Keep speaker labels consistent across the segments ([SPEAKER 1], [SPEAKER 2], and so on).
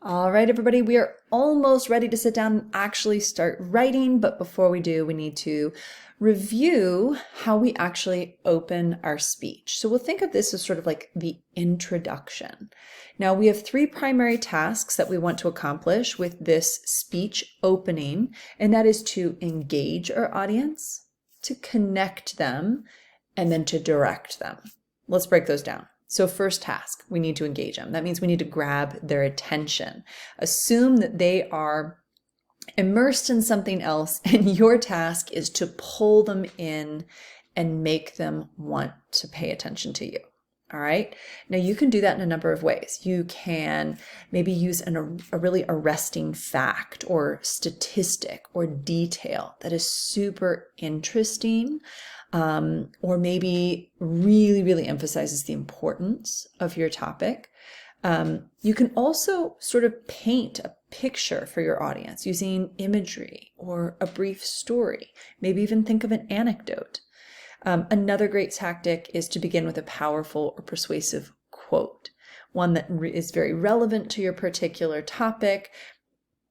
[SPEAKER 1] All right, everybody, we are almost ready to sit down and actually start writing. But before we do, we need to review how we actually open our speech. So we'll think of this as sort of like the introduction. Now, we have three primary tasks that we want to accomplish with this speech opening, and that is to engage our audience, to connect them, and then to direct them. Let's break those down. So first task, we need to engage them. That means we need to grab their attention. Assume that they are immersed in something else, and your task is to pull them in and make them want to pay attention to you. All right. Now you can do that in a number of ways. You can maybe use a really arresting fact or statistic or detail that is super interesting. Or maybe really emphasizes the importance of your topic. You can also sort of paint a picture for your audience using imagery or a brief story, maybe even think of an anecdote. Another great tactic is to begin with a powerful or persuasive quote, one that is very relevant to your particular topic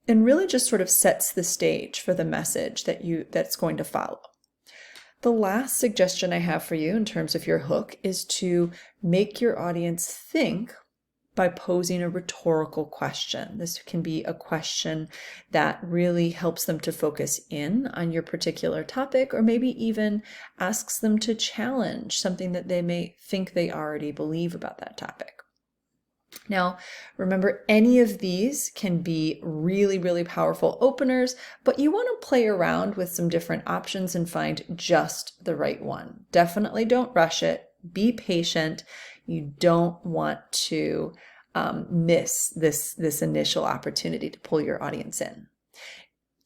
[SPEAKER 1] and really just sort of sets the stage for the message that's going to follow. The last suggestion I have for you in terms of your hook is to make your audience think by posing a rhetorical question. This can be a question that really helps them to focus in on your particular topic, or maybe even asks them to challenge something that they may think they already believe about that topic. Now, remember, any of these can be really powerful openers, but you want to play around with some different options and find just the right one. Definitely don't rush it. Be patient. You don't want to miss this initial opportunity to pull your audience in.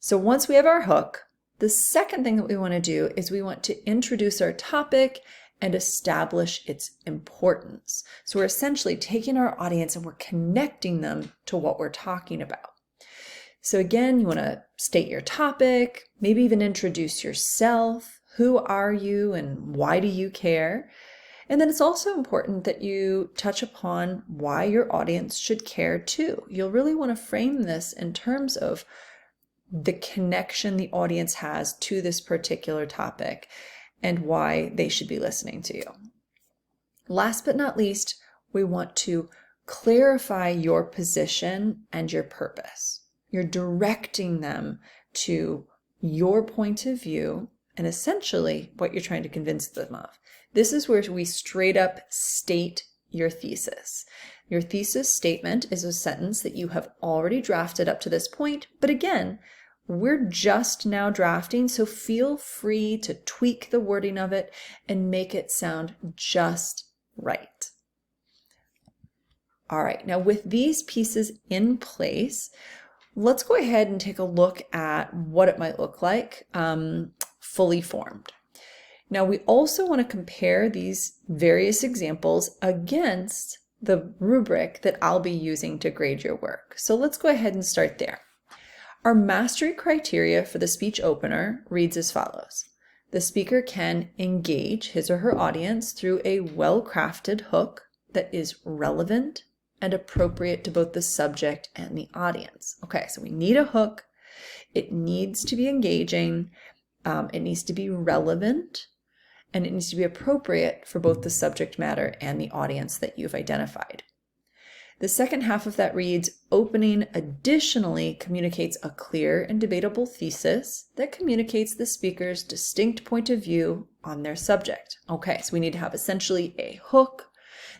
[SPEAKER 1] So once we have our hook, the second thing that we want to do is we want to introduce our topic and establish its importance. So we're essentially taking our audience and we're connecting them to what we're talking about. So again, you want to state your topic, maybe even introduce yourself. Who are you and why do you care? And then it's also important that you touch upon why your audience should care too. You'll really want to frame this in terms of the connection the audience has to this particular topic and why they should be listening to you. Last but not least, we want to clarify your position and your purpose. You're directing them to your point of view and essentially what you're trying to convince them of. This is where we straight up state your thesis. Your thesis statement is a sentence that you have already drafted up to this point, but again, we're just now drafting, so feel free to tweak the wording of it and make it sound just right. All right, now with these pieces in place, let's go ahead and take a look at what it might look like fully formed. Now we also want to compare these various examples against the rubric that I'll be using to grade your work. So let's go ahead and start there. Our mastery criteria for the speech opener reads as follows. The speaker can engage his or her audience through a well-crafted hook that is relevant and appropriate to both the subject and the audience. Okay, so we need a hook. It needs to be engaging. It needs to be relevant, and it needs to be appropriate for both the subject matter and the audience that you've identified. The second half of that reads, opening additionally communicates a clear and debatable thesis that communicates the speaker's distinct point of view on their subject. Okay, so we need to have essentially a hook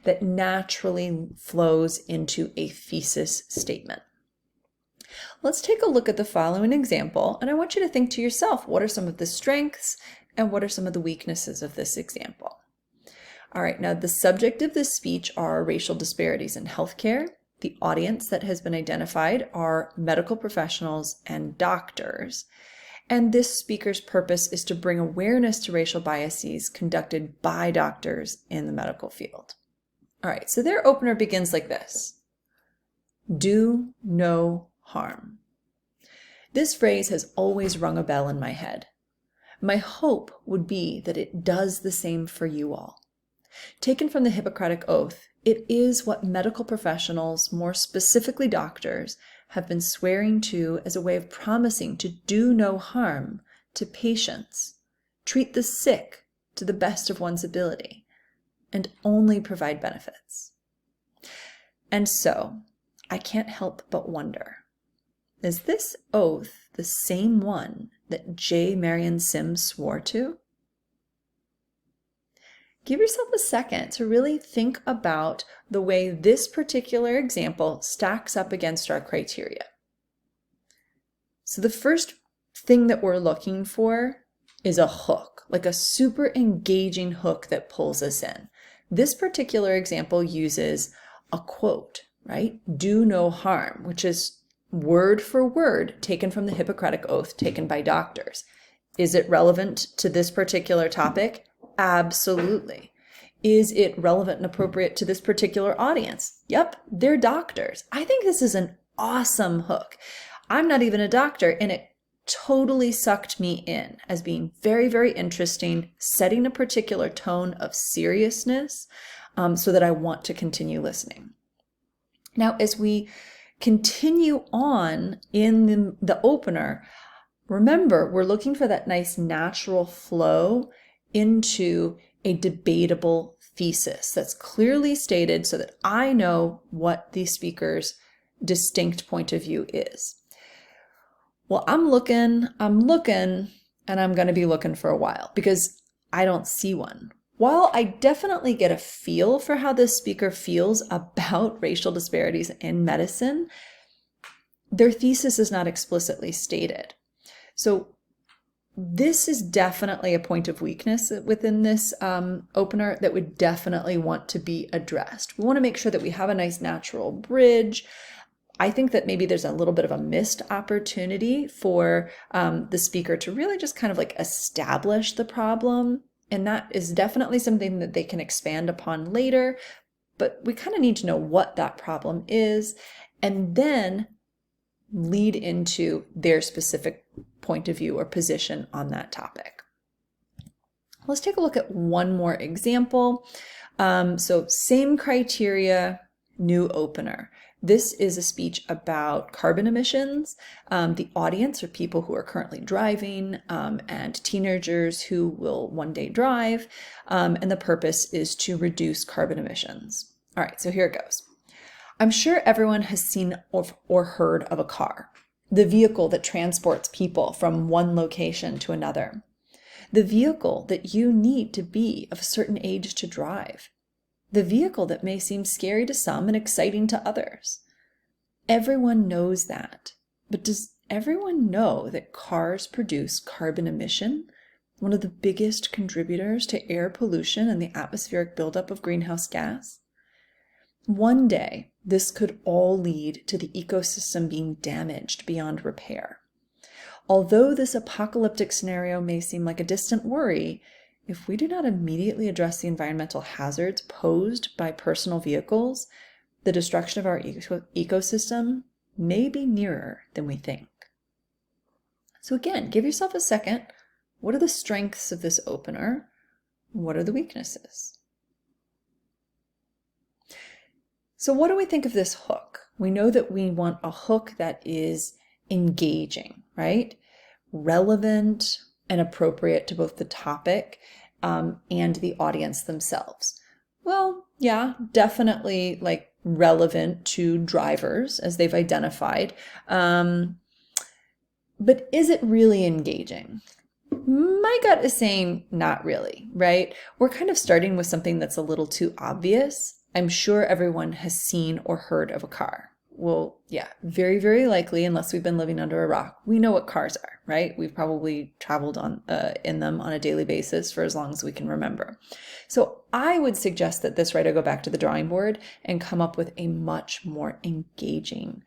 [SPEAKER 1] that naturally flows into a thesis statement. Let's take a look at the following example, and I want you to think to yourself, what are some of the strengths and what are some of the weaknesses of this example? All right, now the subject of this speech are racial disparities in healthcare. The audience that has been identified are medical professionals and doctors. And this speaker's purpose is to bring awareness to racial biases conducted by doctors in the medical field. All right, so their opener begins like this. Do no harm. This phrase has always rung a bell in my head. My hope would be that it does the same for you all. Taken from the Hippocratic Oath, It is what medical professionals, more specifically doctors, have been swearing to as a way of promising to do no harm to patients, treat the sick to the best of one's ability, and only provide benefits. And so, I can't help but wonder, is this oath the same one that J. Marion Sims swore to? Give yourself a second to really think about the way this particular example stacks up against our criteria. So the first thing that we're looking for is a hook, like a super engaging hook that pulls us in. This particular example uses a quote, right? Do no harm, which is word for word taken from the Hippocratic Oath taken by doctors. Is it relevant to this particular topic? Absolutely. Is it relevant and appropriate to this particular audience? Yep, they're doctors. I think this is an awesome hook. I'm not even a doctor, and it totally sucked me in as being very, very interesting, setting a particular tone of seriousness so that I want to continue listening. Now, as we continue on in the opener, remember, we're looking for that nice natural flow into a debatable thesis that's clearly stated so that I know what the speaker's distinct point of view is. Well, I'm looking, and I'm going to be looking for a while because I don't see one. While I definitely get a feel for how this speaker feels about racial disparities in medicine, their thesis is not explicitly stated. So this is definitely a point of weakness within this opener that would definitely want to be addressed. We want to make sure that we have a nice natural bridge. I think that maybe there's a little bit of a missed opportunity for the speaker to really just kind of like establish the problem. And that is definitely something that they can expand upon later. But we kind of need to know what that problem is and then lead into their specific point of view or position on that topic. Let's take a look at one more example. So same criteria, new opener. This is a speech about carbon emissions. The audience are people who are currently driving and teenagers who will one day drive. And the purpose is to reduce carbon emissions. All right, so here it goes. I'm sure everyone has seen or heard of a car, the vehicle that transports people from one location to another, the vehicle that you need to be of a certain age to drive, the vehicle that may seem scary to some and exciting to others. Everyone knows that, but does everyone know that cars produce carbon emission, one of the biggest contributors to air pollution and the atmospheric buildup of greenhouse gas? One day, this could all lead to the ecosystem being damaged beyond repair. Although this apocalyptic scenario may seem like a distant worry, if we do not immediately address the environmental hazards posed by personal vehicles, the destruction of our ecosystem may be nearer than we think. So again, give yourself a second. What are the strengths of this opener? What are the weaknesses? So what do we think of this hook? We know that we want a hook that is engaging, right? Relevant and appropriate to both the topic and the audience themselves. Well, yeah, definitely like relevant to drivers as they've identified. But is it really engaging? My gut is saying not really, right? We're kind of starting with something that's a little too obvious. I'm sure everyone has seen or heard of a car. Well, yeah, very, very likely, unless we've been living under a rock, we know what cars are, right? We've probably traveled in them on a daily basis for as long as we can remember. So I would suggest that this writer go back to the drawing board and come up with a much more engaging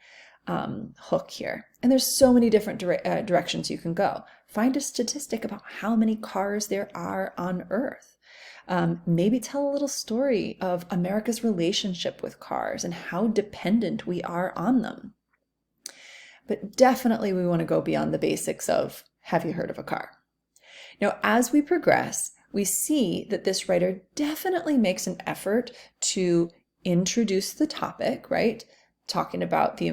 [SPEAKER 1] hook here. And there's so many different directions you can go. Find a statistic about how many cars there are on Earth. Maybe tell a little story of America's relationship with cars and how dependent we are on them. But definitely we want to go beyond the basics of, have you heard of a car? Now, as we progress, we see that this writer definitely makes an effort to introduce the topic, right? Talking about the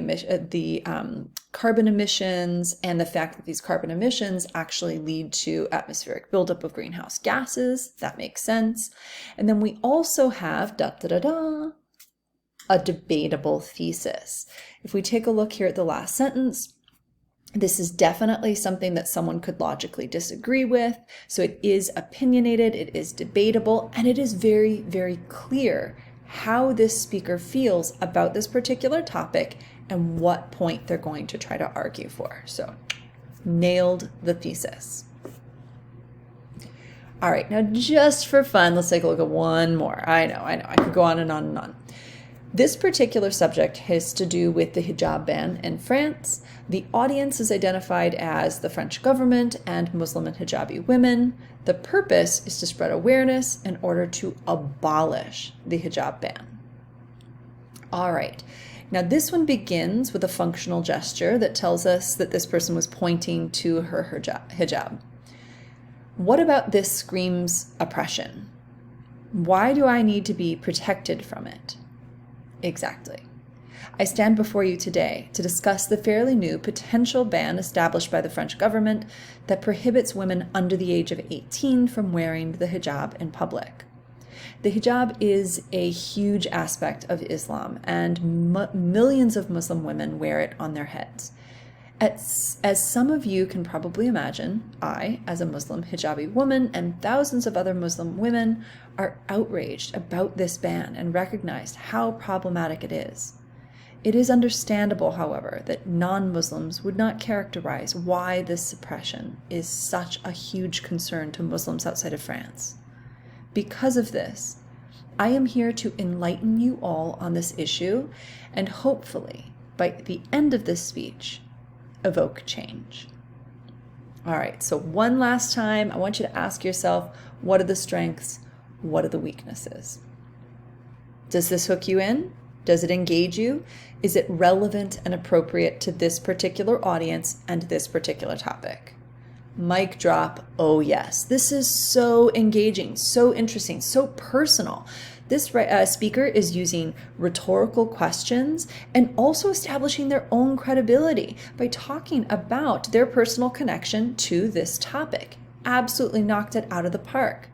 [SPEAKER 1] carbon emissions and the fact that these carbon emissions actually lead to atmospheric buildup of greenhouse gases. That makes sense. And then we also have a debatable thesis. If we take a look here at the last sentence, this is definitely something that someone could logically disagree with. So it is opinionated, it is debatable, and it is very, very clear how this speaker feels about this particular topic and what point they're going to try to argue for. So nailed the thesis. All right, now just for fun, let's take a look at one more. I know, I could go on and on and on. This particular subject has to do with the hijab ban in France. The audience is identified as the French government and Muslim and hijabi women. The purpose is to spread awareness in order to abolish the hijab ban. All right, now this one begins with a functional gesture that tells us that this person was pointing to her hijab. What about this screams oppression? Why do I need to be protected from it? Exactly. I stand before you today to discuss the fairly new potential ban established by the French government that prohibits women under the age of 18 from wearing the hijab in public. The hijab is a huge aspect of Islam, and millions of Muslim women wear it on their heads. As some of you can probably imagine, I, as a Muslim hijabi woman, and thousands of other Muslim women are outraged about this ban and recognize how problematic it is. It is understandable, however, that non-Muslims would not characterize why this suppression is such a huge concern to Muslims outside of France. Because of this, I am here to enlighten you all on this issue and hopefully, by the end of this speech, evoke change. All right, so one last time, I want you to ask yourself, what are the strengths? What are the weaknesses? Does this hook you in? Does it engage you? Is it relevant and appropriate to this particular audience and this particular topic? Mic drop, oh yes. This is so engaging, so interesting, so personal. This speaker is using rhetorical questions and also establishing their own credibility by talking about their personal connection to this topic. Absolutely knocked it out of the park.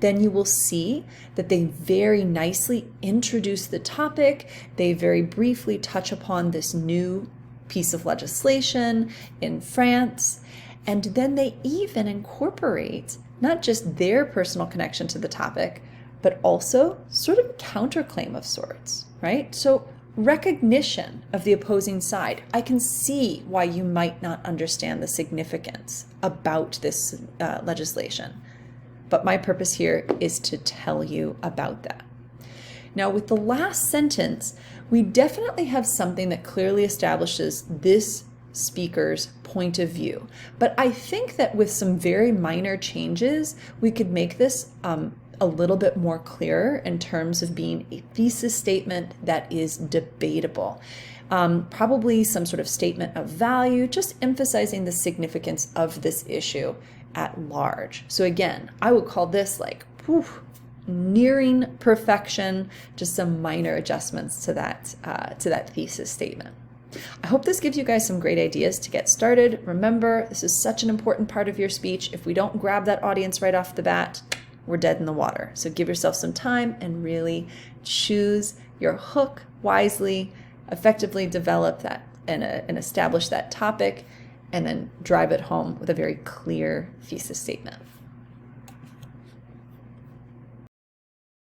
[SPEAKER 1] Then you will see that they very nicely introduce the topic. They very briefly touch upon this new piece of legislation in France. And then they even incorporate not just their personal connection to the topic, but also sort of a counterclaim of sorts, right? So recognition of the opposing side. I can see why you might not understand the significance about this legislation. But my purpose here is to tell you about that. Now, with the last sentence, we definitely have something that clearly establishes this speaker's point of view. But I think that with some very minor changes, we could make this a little bit more clearer in terms of being a thesis statement that is debatable. Probably some sort of statement of value, just emphasizing the significance of this issue at large. So again, I would call this like nearing perfection, just some minor adjustments to that thesis statement. I hope this gives you guys some great ideas to get started. Remember, this is such an important part of your speech. If we don't grab that audience right off the bat, we're dead in the water. So give yourself some time and really choose your hook wisely, effectively develop that and establish that topic, and then drive it home with a very clear thesis statement.